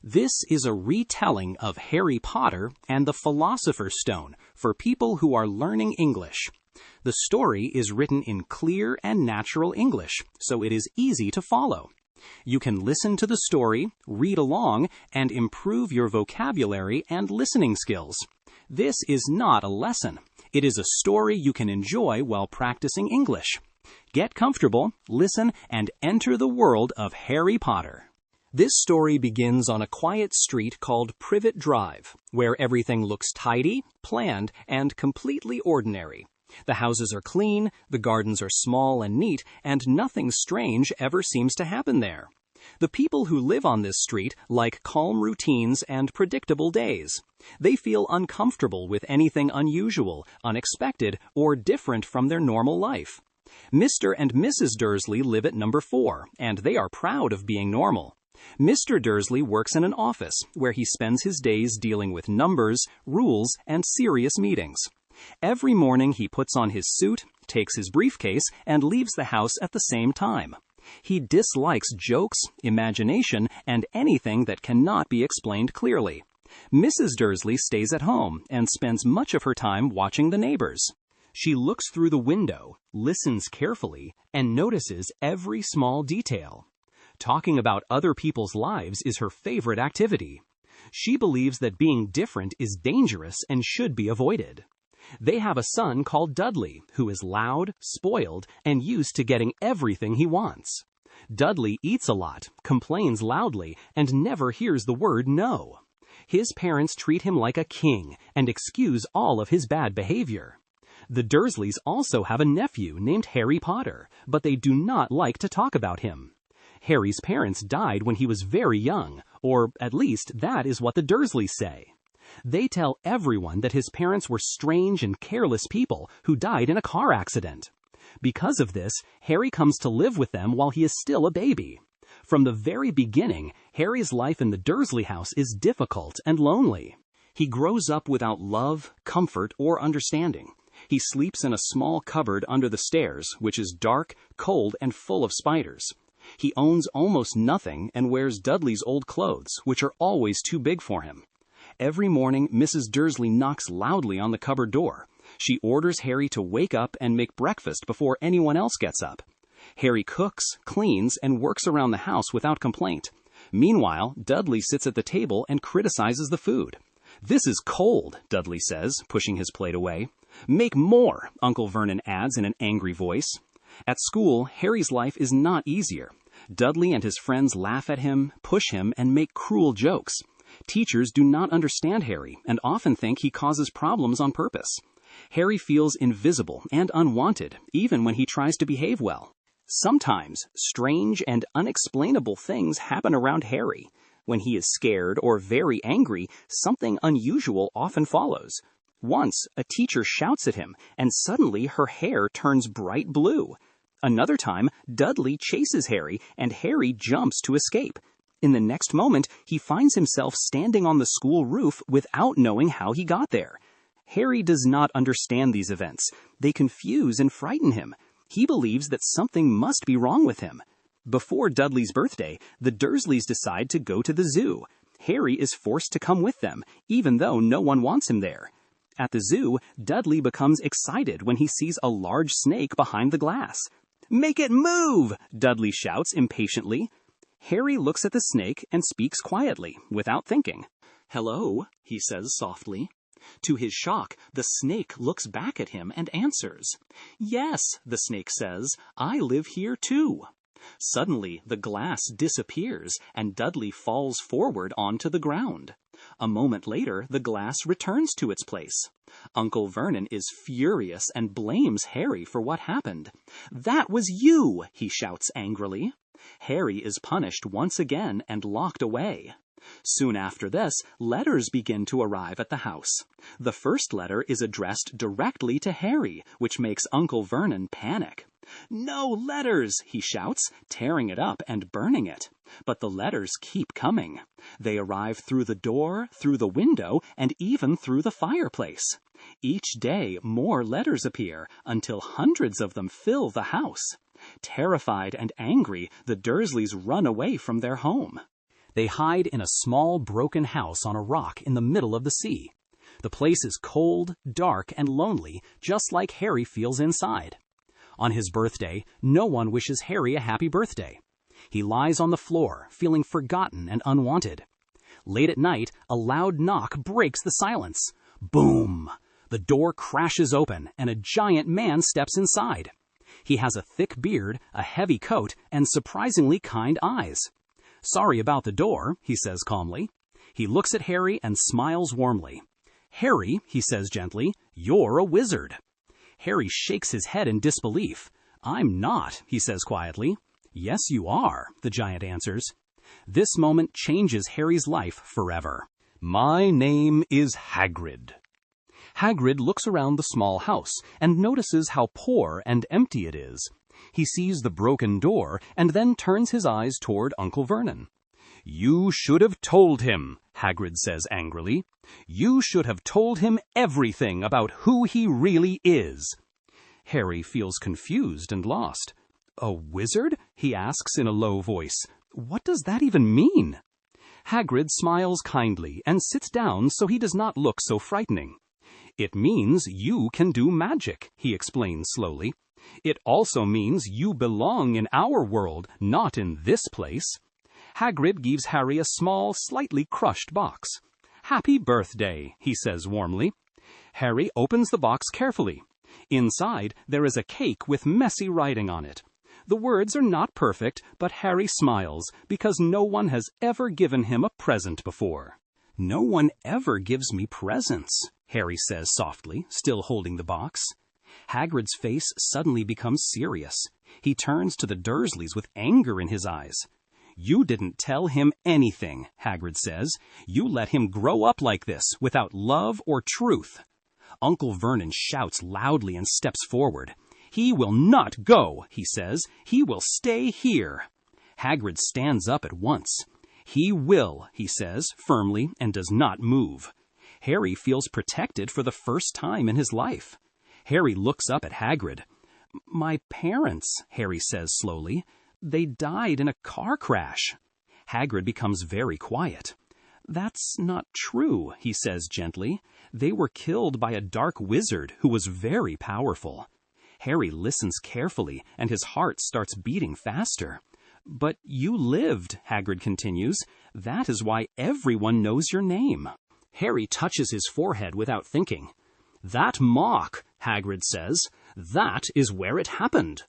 This is a retelling of Harry Potter and the Philosopher's Stone for people who are learning English. The story is written in clear and natural English, so it is easy to follow. You can listen to the story, read along, and improve your vocabulary and listening skills. This is not a lesson. It is a story you can enjoy while practicing English. Get comfortable, listen, and enter the world of Harry Potter. This story begins on a quiet street called Privet Drive, where everything looks tidy, planned, and completely ordinary. The houses are clean, the gardens are small and neat, and nothing strange ever seems to happen there. The people who live on this street like calm routines and predictable days. They feel uncomfortable with anything unusual, unexpected, or different from their normal life. Mr. and Mrs. Dursley live at number 4, and they are proud of being normal. Mr. Dursley works in an office where he spends his days dealing with numbers, rules, and serious meetings. Every morning he puts on his suit, takes his briefcase, and leaves the house at the same time. He dislikes jokes, imagination, and anything that cannot be explained clearly. Mrs. Dursley stays at home and spends much of her time watching the neighbors. She looks through the window, listens carefully, and notices every small detail. Talking about other people's lives is her favorite activity. She believes that being different is dangerous and should be avoided. They have a son called Dudley, who is loud, spoiled, and used to getting everything he wants. Dudley eats a lot, complains loudly, and never hears the word no. His parents treat him like a king and excuse all of his bad behavior. The Dursleys also have a nephew named Harry Potter, but they do not like to talk about him. Harry's parents died when he was very young, or at least that is what the Dursleys say. They tell everyone that his parents were strange and careless people who died in a car accident. Because of this, Harry comes to live with them while he is still a baby. From the very beginning, Harry's life in the Dursley house is difficult and lonely. He grows up without love, comfort, or understanding. He sleeps in a small cupboard under the stairs, which is dark, cold, and full of spiders. He owns almost nothing and wears Dudley's old clothes, which are always too big for him. Every morning, Mrs. Dursley knocks loudly on the cupboard door. She orders Harry to wake up and make breakfast before anyone else gets up. Harry cooks, cleans, and works around the house without complaint. Meanwhile, Dudley sits at the table and criticizes the food. "This is cold," Dudley says, pushing his plate away. "Make more," Uncle Vernon adds in an angry voice. At school, Harry's life is not easier. Dudley and his friends laugh at him, push him, and make cruel jokes. Teachers do not understand Harry and often think he causes problems on purpose. Harry feels invisible and unwanted, even when he tries to behave well. Sometimes, strange and unexplainable things happen around Harry. When he is scared or very angry, something unusual often follows. Once, a teacher shouts at him, and suddenly her hair turns bright blue. Another time, Dudley chases Harry, and Harry jumps to escape. In the next moment, he finds himself standing on the school roof without knowing how he got there. Harry does not understand these events. They confuse and frighten him. He believes that something must be wrong with him. Before Dudley's birthday, the Dursleys decide to go to the zoo. Harry is forced to come with them, even though no one wants him there. At the zoo, Dudley becomes excited when he sees a large snake behind the glass. "Make it move!" Dudley shouts impatiently. Harry looks at the snake and speaks quietly, without thinking. "Hello," he says softly. To his shock, the snake looks back at him and answers. "Yes," the snake says, "I live here too." Suddenly, the glass disappears and Dudley falls forward onto the ground. A moment later, the glass returns to its place. Uncle Vernon is furious and blames Harry for what happened. "That was you!" he shouts angrily. Harry is punished once again and locked away. Soon after this, letters begin to arrive at the house. The first letter is addressed directly to Harry, which makes Uncle Vernon panic. "No letters!" he shouts, tearing it up and burning it. But the letters keep coming. They arrive through the door, through the window, and even through the fireplace. Each day, more letters appear, until hundreds of them fill the house. Terrified and angry, the Dursleys run away from their home. They hide in a small broken house on a rock in the middle of the sea. The place is cold, dark, and lonely, just like Harry feels inside. On his birthday, no one wishes Harry a happy birthday. He lies on the floor, feeling forgotten and unwanted. Late at night, a loud knock breaks the silence. Boom! The door crashes open, and a giant man steps inside. He has a thick beard, a heavy coat, and surprisingly kind eyes. "Sorry about the door," he says calmly. He looks at Harry and smiles warmly. "Harry," he says gently, "you're a wizard." Harry shakes his head in disbelief. "I'm not," he says quietly. "Yes, you are," the giant answers. This moment changes Harry's life forever. My name is Hagrid. Hagrid looks around the small house and notices how poor and empty it is. He sees the broken door and then turns his eyes toward Uncle Vernon. "You should have told him," Hagrid says angrily. "You should have told him everything about who he really is." Harry feels confused and lost. "A wizard?" he asks in a low voice. "What does that even mean?" Hagrid smiles kindly and sits down so he does not look so frightening. "It means you can do magic," he explains slowly. "It also means you belong in our world, not in this place." Hagrid gives Harry a small, slightly crushed box. "Happy birthday," he says warmly. Harry opens the box carefully. Inside, there is a cake with messy writing on it. The words are not perfect, but Harry smiles because no one has ever given him a present before. "No one ever gives me presents," Harry says softly, still holding the box. Hagrid's face suddenly becomes serious. He turns to the Dursleys with anger in his eyes. "You didn't tell him anything," Hagrid says. "You let him grow up like this, without love or truth." Uncle Vernon shouts loudly and steps forward. "He will not go," he says. "He will stay here." Hagrid stands up at once. "He will," he says firmly, and does not move. Harry feels protected for the first time in his life. Harry looks up at Hagrid. "My parents," Harry says slowly. "They died in a car crash." Hagrid becomes very quiet. "That's not true," he says gently. "They were killed by a dark wizard who was very powerful." Harry listens carefully, and his heart starts beating faster. "But you lived," Hagrid continues. "That is why everyone knows your name." Harry touches his forehead without thinking. "That mock," Hagrid says, "that is where it happened."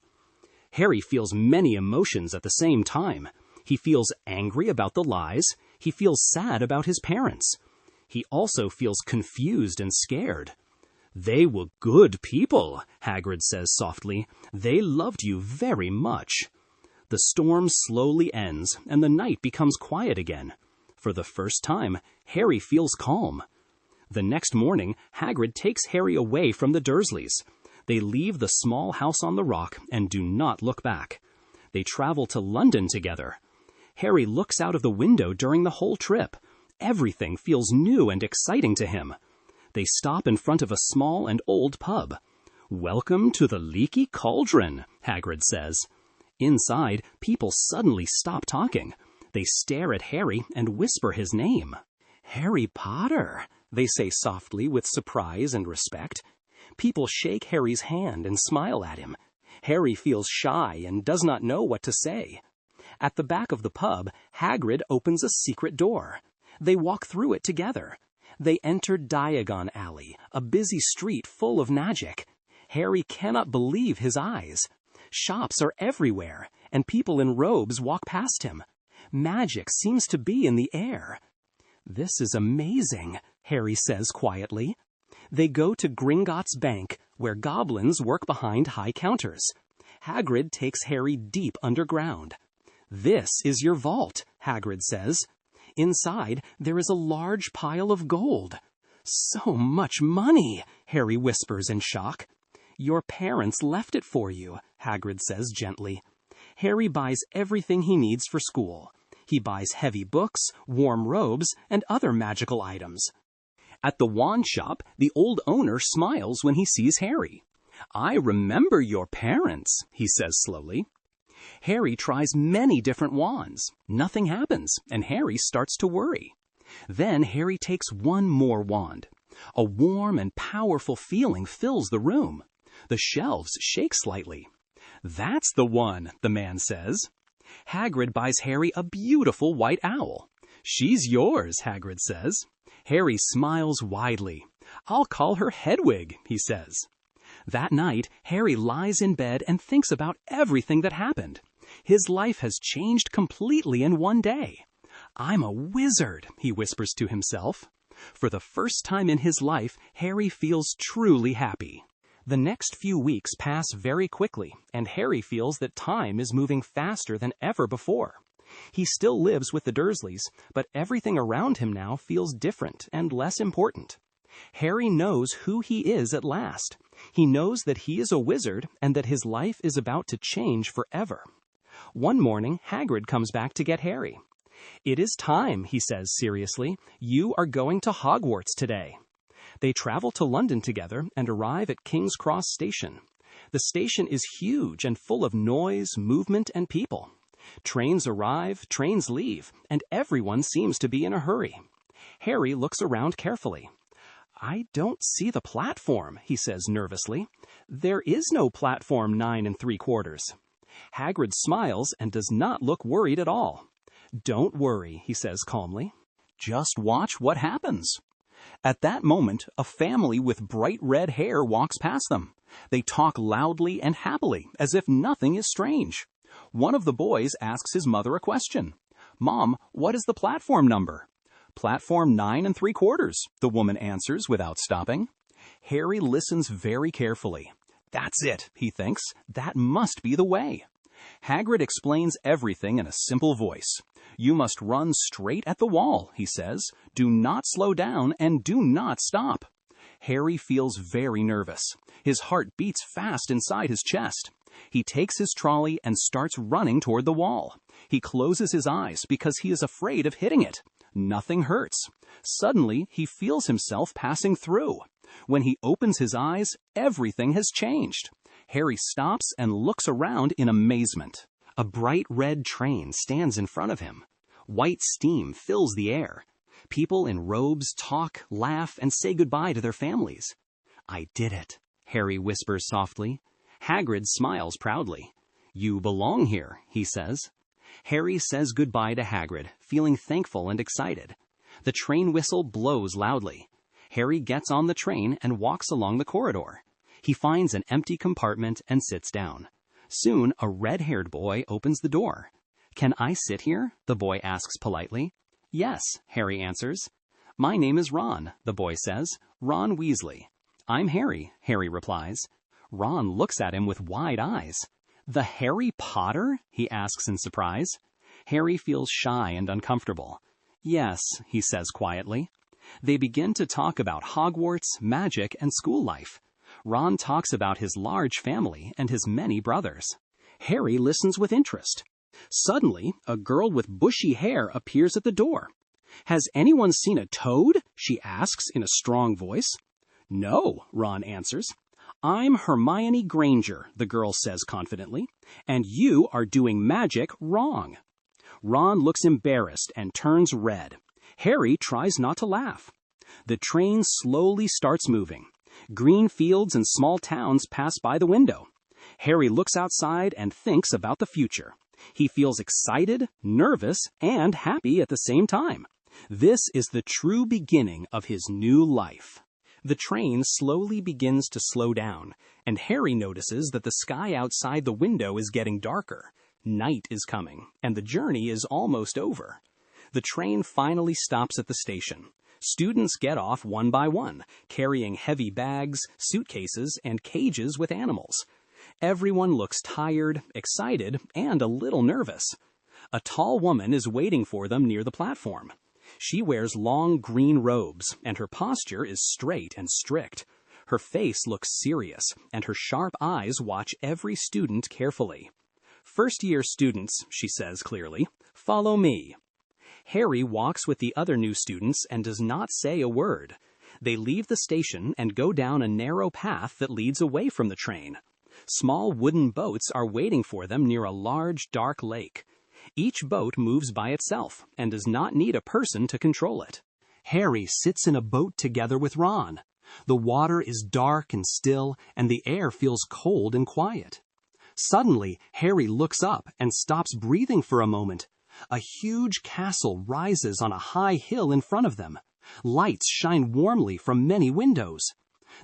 Harry feels many emotions at the same time. He feels angry about the lies. He feels sad about his parents. He also feels confused and scared. "They were good people," Hagrid says softly. "They loved you very much." The storm slowly ends, and the night becomes quiet again. For the first time, Harry feels calm. The next morning, Hagrid takes Harry away from the Dursleys. They leave the small house on the rock and do not look back. They travel to London together. Harry looks out of the window during the whole trip. Everything feels new and exciting to him. They stop in front of a small and old pub. "Welcome to the Leaky Cauldron," Hagrid says. Inside, people suddenly stop talking. They stare at Harry and whisper his name. "Harry Potter," they say softly with surprise and respect. People shake Harry's hand and smile at him. Harry feels shy and does not know what to say. At the back of the pub, Hagrid opens a secret door. They walk through it together. They enter Diagon Alley, a busy street full of magic. Harry cannot believe his eyes. Shops are everywhere, and people in robes walk past him. Magic seems to be in the air. "This is amazing," Harry says quietly. They go to Gringotts Bank, where goblins work behind high counters. Hagrid takes Harry deep underground. "This is your vault," Hagrid says. Inside, there is a large pile of gold. "So much money," Harry whispers in shock. "Your parents left it for you," Hagrid says gently. Harry buys everything he needs for school. He buys heavy books, warm robes, and other magical items. At the wand shop, the old owner smiles when he sees Harry. "I remember your parents," he says slowly. Harry tries many different wands. Nothing happens, and Harry starts to worry. Then Harry takes one more wand. A warm and powerful feeling fills the room. The shelves shake slightly. "That's the one," the man says. Hagrid buys Harry a beautiful white owl. "She's yours," Hagrid says. Harry smiles widely. "I'll call her Hedwig," he says. That night, Harry lies in bed and thinks about everything that happened. His life has changed completely in one day. "I'm a wizard," he whispers to himself. For the first time in his life, Harry feels truly happy. The next few weeks pass very quickly, and Harry feels that time is moving faster than ever before. He still lives with the Dursleys, but everything around him now feels different and less important. Harry knows who he is at last. He knows that he is a wizard and that his life is about to change forever. One morning, Hagrid comes back to get Harry. "It is time," he says seriously. "You are going to Hogwarts today." They travel to London together and arrive at King's Cross Station. The station is huge and full of noise, movement, and people. Trains arrive, trains leave, and everyone seems to be in a hurry. Harry looks around carefully. "I don't see the platform," he says nervously. "There is no platform 9 3/4. Hagrid smiles and does not look worried at all. "Don't worry," he says calmly. "Just watch what happens." At that moment, a family with bright red hair walks past them. They talk loudly and happily, as if nothing is strange. One of the boys asks his mother a question. "Mom, what is the platform number?" "Platform 9 3/4, the woman answers without stopping. Harry listens very carefully. "That's it," he thinks. "That must be the way." Hagrid explains everything in a simple voice. "You must run straight at the wall," he says. "Do not slow down and do not stop." Harry feels very nervous. His heart beats fast inside his chest. He takes his trolley and starts running toward the wall. He closes his eyes because he is afraid of hitting it. Nothing hurts. Suddenly, he feels himself passing through. When he opens his eyes, everything has changed. Harry stops and looks around in amazement. A bright red train stands in front of him. White steam fills the air. People in robes talk, laugh, and say goodbye to their families. "I did it," Harry whispers softly. Hagrid smiles proudly. "You belong here," he says. Harry says goodbye to Hagrid, feeling thankful and excited. The train whistle blows loudly. Harry gets on the train and walks along the corridor. He finds an empty compartment and sits down. Soon, a red-haired boy opens the door. "Can I sit here?" the boy asks politely. "Yes," Harry answers. "My name is Ron," the boy says. "Ron Weasley." "I'm Harry," Harry replies. Ron looks at him with wide eyes. "The Harry Potter?" he asks in surprise. Harry feels shy and uncomfortable. "Yes," he says quietly. They begin to talk about Hogwarts, magic, and school life. Ron talks about his large family and his many brothers. Harry listens with interest. Suddenly, a girl with bushy hair appears at the door. "Has anyone seen a toad?" she asks in a strong voice. "No," Ron answers. "I'm Hermione Granger," the girl says confidently, "and you are doing magic wrong." Ron looks embarrassed and turns red. Harry tries not to laugh. The train slowly starts moving. Green fields and small towns pass by the window. Harry looks outside and thinks about the future. He feels excited, nervous, and happy at the same time. This is the true beginning of his new life. The train slowly begins to slow down, and Harry notices that the sky outside the window is getting darker. Night is coming, and the journey is almost over. The train finally stops at the station. Students get off one by one, carrying heavy bags, suitcases, and cages with animals. Everyone looks tired, excited, and a little nervous. A tall woman is waiting for them near the platform. She wears long green robes, and her posture is straight and strict. Her face looks serious, and her sharp eyes watch every student carefully. "First-year students," she says clearly, "follow me." Harry walks with the other new students and does not say a word. They leave the station and go down a narrow path that leads away from the train. Small wooden boats are waiting for them near a large, dark lake. Each boat moves by itself and does not need a person to control it. Harry sits in a boat together with Ron. The water is dark and still, and the air feels cold and quiet. Suddenly, Harry looks up and stops breathing for a moment. A huge castle rises on a high hill in front of them. Lights shine warmly from many windows.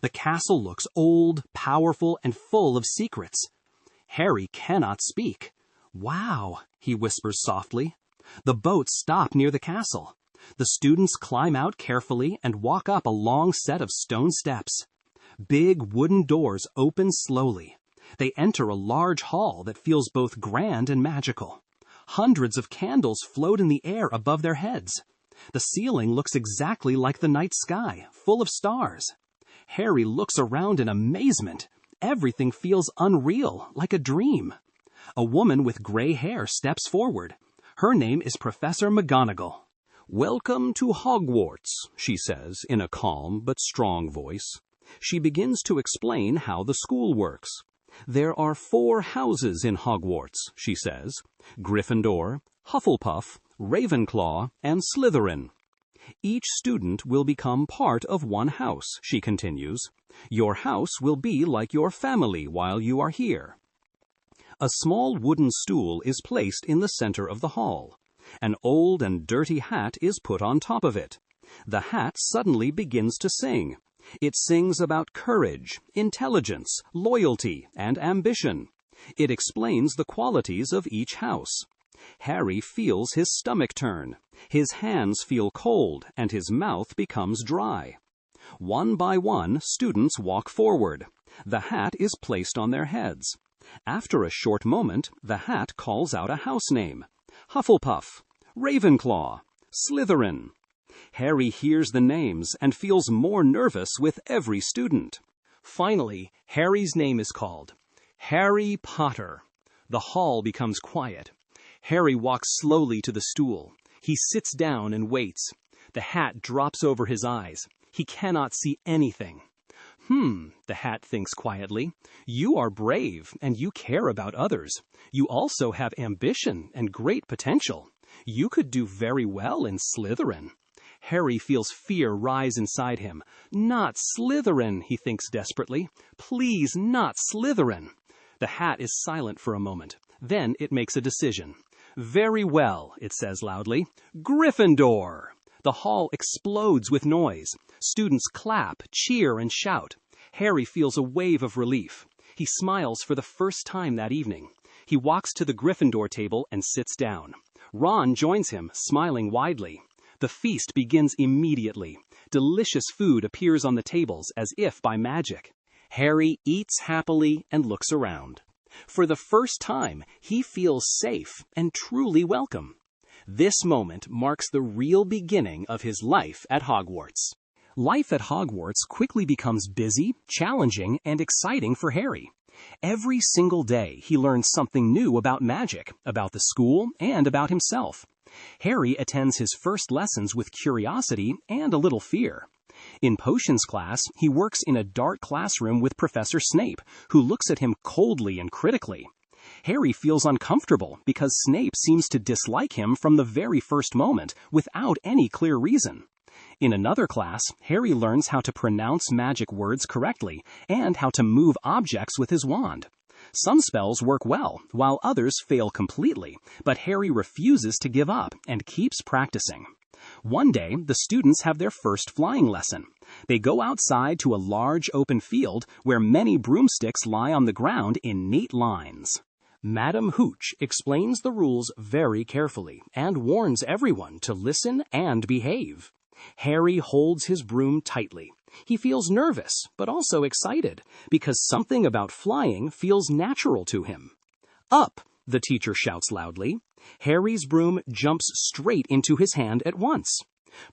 The castle looks old, powerful, and full of secrets. Harry cannot speak. "Wow," he whispers softly. The boats stop near the castle. The students climb out carefully and walk up a long set of stone steps. Big wooden doors open slowly. They enter a large hall that feels both grand and magical. Hundreds of candles float in the air above their heads. The ceiling looks exactly like the night sky, full of stars. Harry looks around in amazement. Everything feels unreal, like a dream. A woman with gray hair steps forward. Her name is Professor McGonagall. "Welcome to Hogwarts," she says in a calm but strong voice. She begins to explain how the school works. "There are 4 houses in Hogwarts," she says. "Gryffindor, Hufflepuff, Ravenclaw, and Slytherin. Each student will become part of one house," she continues. "Your house will be like your family while you are here." A small wooden stool is placed in the center of the hall. An old and dirty hat is put on top of it. The hat suddenly begins to sing. It sings about courage, intelligence, loyalty, and ambition. It explains the qualities of each house. Harry feels his stomach turn. His hands feel cold, and his mouth becomes dry. One by one, students walk forward. The hat is placed on their heads. After a short moment, the hat calls out a house name: Hufflepuff, Ravenclaw, Slytherin. Harry hears the names and feels more nervous with every student. Finally, Harry's name is called: Harry Potter. The hall becomes quiet. Harry walks slowly to the stool. He sits down and waits. The hat drops over his eyes. He cannot see anything. The hat thinks quietly. "You are brave, and you care about others. You also have ambition and great potential. You could do very well in Slytherin." Harry feels fear rise inside him. "Not Slytherin," he thinks desperately. "Please, not Slytherin." The hat is silent for a moment. Then it makes a decision. "Very well," it says loudly. "Gryffindor." The hall explodes with noise. Students clap, cheer, and shout. Harry feels a wave of relief. He smiles for the first time that evening. He walks to the Gryffindor table and sits down. Ron joins him, smiling widely. The feast begins immediately. Delicious food appears on the tables as if by magic. Harry eats happily and looks around. For the first time, he feels safe and truly welcome. This moment marks the real beginning of his life at Hogwarts. Life at Hogwarts quickly becomes busy, challenging, and exciting for Harry. Every single day, he learns something new about magic, about the school, and about himself. Harry attends his first lessons with curiosity and a little fear. In potions class, he works in a dark classroom with Professor Snape, who looks at him coldly and critically. Harry feels uncomfortable because Snape seems to dislike him from the very first moment, without any clear reason. In another class, Harry learns how to pronounce magic words correctly and how to move objects with his wand. Some spells work well, while others fail completely, but Harry refuses to give up and keeps practicing. One day, the students have their first flying lesson. They go outside to a large open field where many broomsticks lie on the ground in neat lines. Madam Hooch explains the rules very carefully and warns everyone to listen and behave. Harry holds his broom tightly. He feels nervous, but also excited, because something about flying feels natural to him. "Up!" the teacher shouts loudly. Harry's broom jumps straight into his hand at once.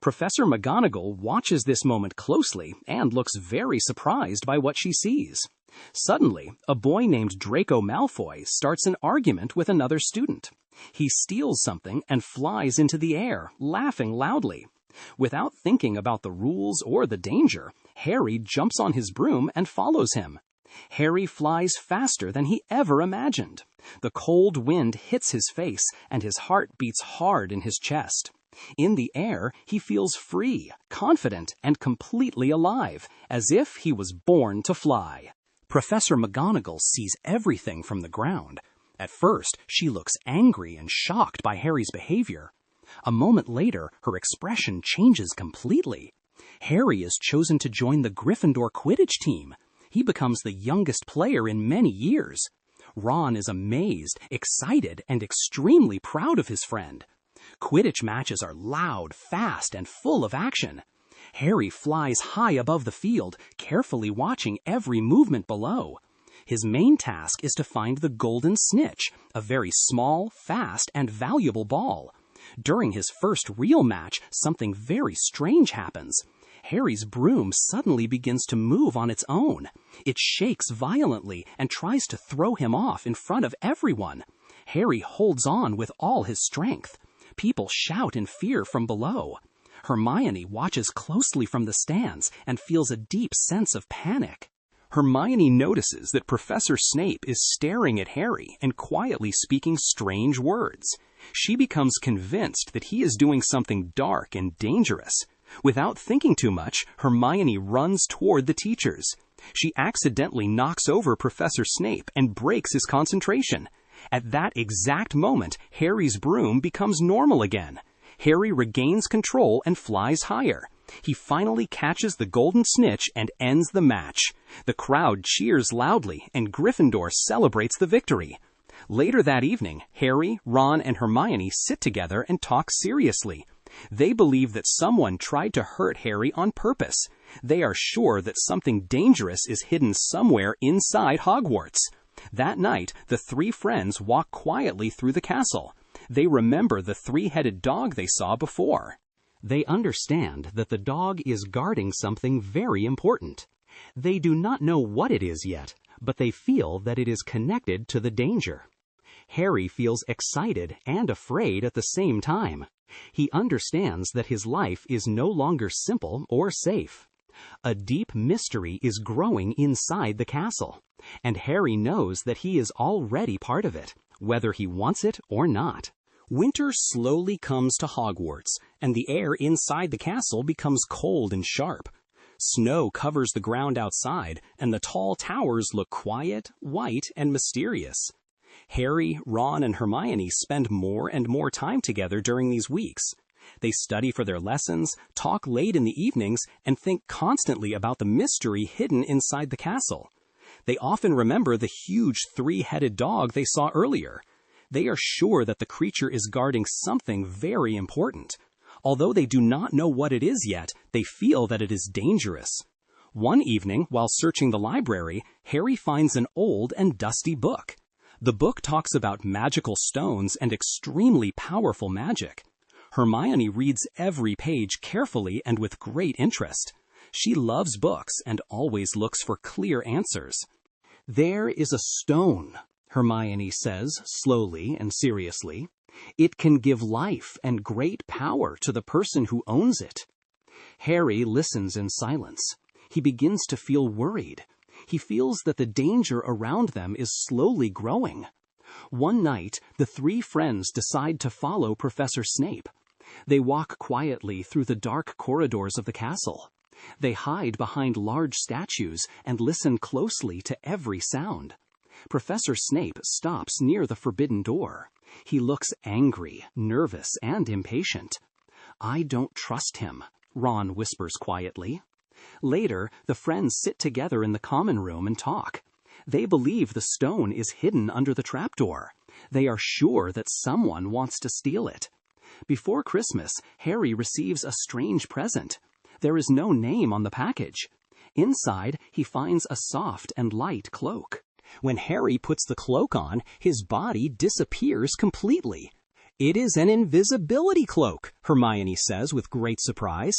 Professor McGonagall watches this moment closely and looks very surprised by what she sees. Suddenly, a boy named Draco Malfoy starts an argument with another student. He steals something and flies into the air, laughing loudly. Without thinking about the rules or the danger, Harry jumps on his broom and follows him. Harry flies faster than he ever imagined. The cold wind hits his face, and his heart beats hard in his chest. In the air, he feels free, confident, and completely alive, as if he was born to fly. Professor McGonagall sees everything from the ground. At first, she looks angry and shocked by Harry's behavior. A moment later, her expression changes completely. Harry is chosen to join the Gryffindor Quidditch team. He becomes the youngest player in many years. Ron is amazed, excited, and extremely proud of his friend. Quidditch matches are loud, fast, and full of action. Harry flies high above the field, carefully watching every movement below. His main task is to find the golden snitch, a very small, fast, and valuable ball. During his first real match, something very strange happens. Harry's broom suddenly begins to move on its own. It shakes violently and tries to throw him off in front of everyone. Harry holds on with all his strength. People shout in fear from below. Hermione watches closely from the stands and feels a deep sense of panic. Hermione notices that Professor Snape is staring at Harry and quietly speaking strange words. She becomes convinced that he is doing something dark and dangerous. Without thinking too much, Hermione runs toward the teachers. She accidentally knocks over Professor Snape and breaks his concentration. At that exact moment, Harry's broom becomes normal again. Harry regains control and flies higher. He finally catches the golden snitch and ends the match. The crowd cheers loudly, and Gryffindor celebrates the victory. Later that evening, Harry, Ron, and Hermione sit together and talk seriously. They believe that someone tried to hurt Harry on purpose. They are sure that something dangerous is hidden somewhere inside Hogwarts. That night, the three friends walk quietly through the castle. They remember the three-headed dog they saw before. They understand that the dog is guarding something very important. They do not know what it is yet, but they feel that it is connected to the danger. Harry feels excited and afraid at the same time. He understands that his life is no longer simple or safe. A deep mystery is growing inside the castle, and Harry knows that he is already part of it, whether he wants it or not. Winter slowly comes to Hogwarts, and the air inside the castle becomes cold and sharp. Snow covers the ground outside, and the tall towers look quiet, white, and mysterious. Harry, Ron, and Hermione spend more and more time together during these weeks. They study for their lessons, talk late in the evenings, and think constantly about the mystery hidden inside the castle. They often remember the huge three-headed dog they saw earlier. They are sure that the creature is guarding something very important. Although they do not know what it is yet, they feel that it is dangerous. One evening, while searching the library, Harry finds an old and dusty book. The book talks about magical stones and extremely powerful magic. Hermione reads every page carefully and with great interest. She loves books and always looks for clear answers. "There is a stone," Hermione says slowly and seriously. "It can give life and great power to the person who owns it." Harry listens in silence. He begins to feel worried. He feels that the danger around them is slowly growing. One night, the three friends decide to follow Professor Snape. They walk quietly through the dark corridors of the castle. They hide behind large statues and listen closely to every sound. Professor Snape stops near the forbidden door. He looks angry, nervous, and impatient. "I don't trust him," Ron whispers quietly. Later, the friends sit together in the common room and talk. They believe the stone is hidden under the trapdoor. They are sure that someone wants to steal it. Before Christmas, Harry receives a strange present. There is no name on the package. Inside, he finds a soft and light cloak. When Harry puts the cloak on, his body disappears completely. "It is an invisibility cloak," Hermione says with great surprise.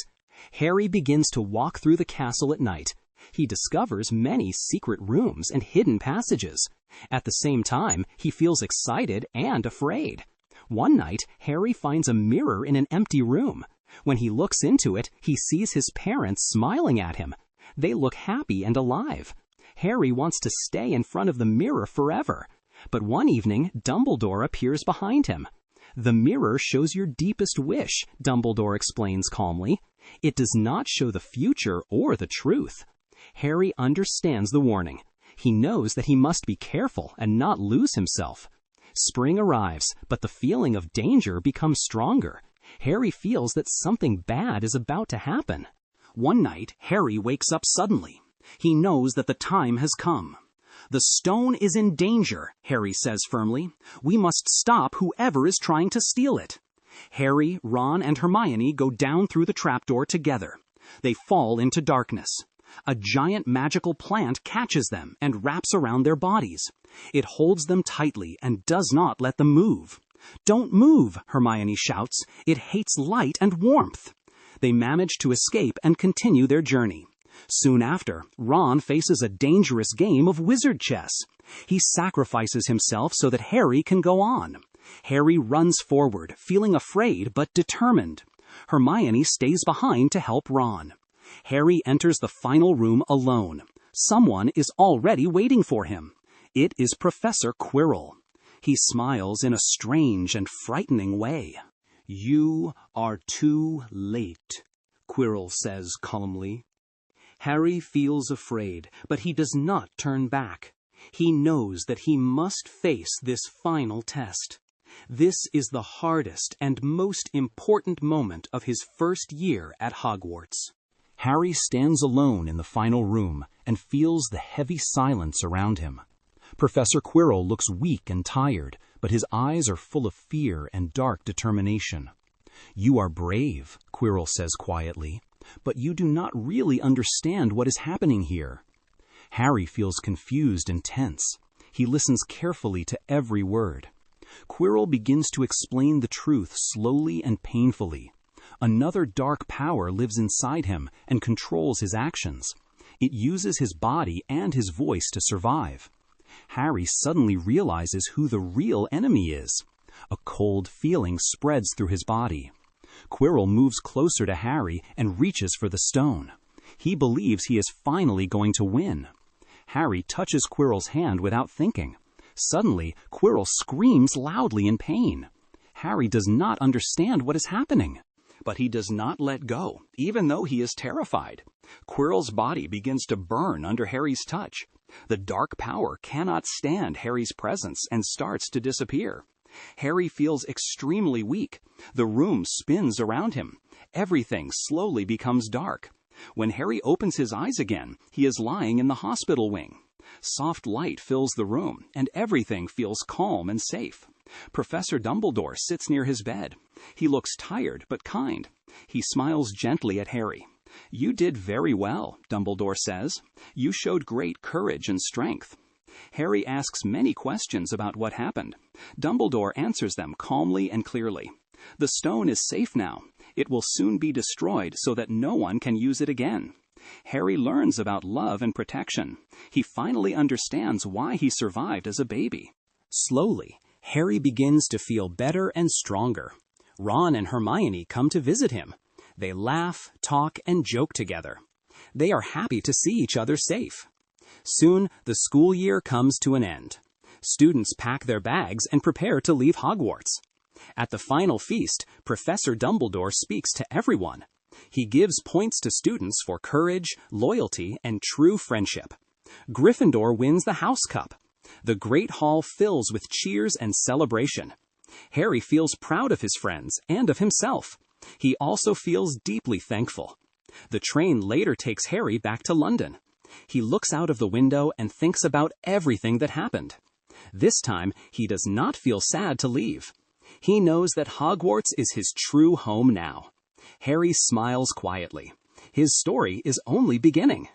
Harry begins to walk through the castle at night. He discovers many secret rooms and hidden passages. At the same time, he feels excited and afraid. One night, Harry finds a mirror in an empty room. When he looks into it, he sees his parents smiling at him. They look happy and alive. Harry wants to stay in front of the mirror forever. But one evening, Dumbledore appears behind him. The mirror shows your deepest wish, Dumbledore explains calmly. It does not show the future or the truth. Harry understands the warning. He knows that he must be careful and not lose himself. Spring arrives, but the feeling of danger becomes stronger. Harry feels that something bad is about to happen. One night, Harry wakes up suddenly. He knows that the time has come. "The stone is in danger," Harry says firmly. "We must stop whoever is trying to steal it." Harry, Ron, and Hermione go down through the trapdoor together. They fall into darkness. A giant magical plant catches them and wraps around their bodies. It holds them tightly and does not let them move. "Don't move," Hermione shouts. "It hates light and warmth." They manage to escape and continue their journey. Soon after, Ron faces a dangerous game of wizard chess. He sacrifices himself so that Harry can go on. Harry runs forward, feeling afraid but determined. Hermione stays behind to help Ron. Harry enters the final room alone. Someone is already waiting for him. It is Professor Quirrell. He smiles in a strange and frightening way. "You are too late," Quirrell says calmly. Harry feels afraid, but he does not turn back. He knows that he must face this final test. This is the hardest and most important moment of his first year at Hogwarts. Harry stands alone in the final room and feels the heavy silence around him. Professor Quirrell looks weak and tired, but his eyes are full of fear and dark determination. "You are brave," Quirrell says quietly, "but you do not really understand what is happening here." Harry feels confused and tense. He listens carefully to every word. Quirrell begins to explain the truth slowly and painfully. Another dark power lives inside him and controls his actions. It uses his body and his voice to survive. Harry suddenly realizes who the real enemy is. A cold feeling spreads through his body. Quirrell moves closer to Harry and reaches for the stone. He believes he is finally going to win. Harry touches Quirrell's hand without thinking. Suddenly, Quirrell screams loudly in pain. Harry does not understand what is happening. But he does not let go, even though he is terrified. Quirrell's body begins to burn under Harry's touch. The dark power cannot stand Harry's presence and starts to disappear. Harry feels extremely weak. The room spins around him. Everything slowly becomes dark. When Harry opens his eyes again, he is lying in the hospital wing. Soft light fills the room, and everything feels calm and safe. Professor Dumbledore sits near his bed. He looks tired but kind. He smiles gently at Harry. "You did very well," Dumbledore says. "You showed great courage and strength." Harry asks many questions about what happened. Dumbledore answers them calmly and clearly. "The stone is safe now. It will soon be destroyed so that no one can use it again." Harry learns about love and protection. He finally understands why he survived as a baby. Slowly, Harry begins to feel better and stronger. Ron and Hermione come to visit him. They laugh, talk, and joke together. They are happy to see each other safe. Soon, the school year comes to an end. Students pack their bags and prepare to leave Hogwarts. At the final feast, Professor Dumbledore speaks to everyone. He gives points to students for courage, loyalty, and true friendship. Gryffindor wins the House Cup. The Great Hall fills with cheers and celebration. Harry feels proud of his friends and of himself. He also feels deeply thankful. The train later takes Harry back to London. He looks out of the window and thinks about everything that happened. This time, he does not feel sad to leave. He knows that Hogwarts is his true home now. Harry smiles quietly. His story is only beginning.